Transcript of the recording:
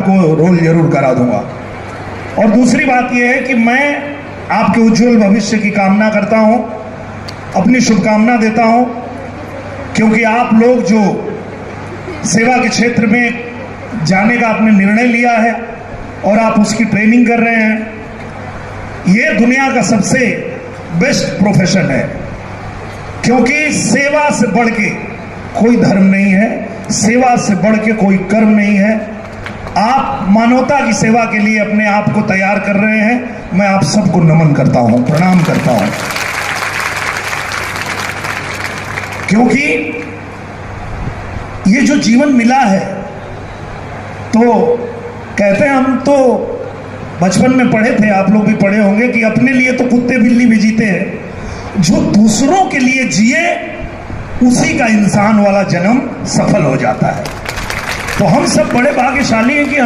को रोल जरूर करा दूंगा। और दूसरी बात यह है कि मैं आपके उज्जवल भविष्य की कामना करता हूं, अपनी शुभकामना देता हूं, क्योंकि आप लोग जो सेवा के क्षेत्र में जाने का आपने निर्णय लिया है और आप उसकी ट्रेनिंग कर रहे हैं, ये दुनिया का सबसे बेस्ट प्रोफेशन है, क्योंकि सेवा से बढ़ के कोई धर्म नहीं है, सेवा से बढ़ के कोई कर्म नहीं है। आप मानवता की सेवा के लिए अपने आप को तैयार कर रहे हैं। मैं आप सबको नमन करता हूं, प्रणाम करता हूं, क्योंकि ये जो जीवन मिला है, तो कहते हैं, हम तो बचपन में पढ़े थे, आप लोग भी पढ़े होंगे, कि अपने लिए तो कुत्ते बिल्ली भी जीते हैं, जो दूसरों के लिए जिए उसी का इंसान वाला जन्म सफल हो जाता है। तो हम सब बड़े भाग्यशाली हैं कि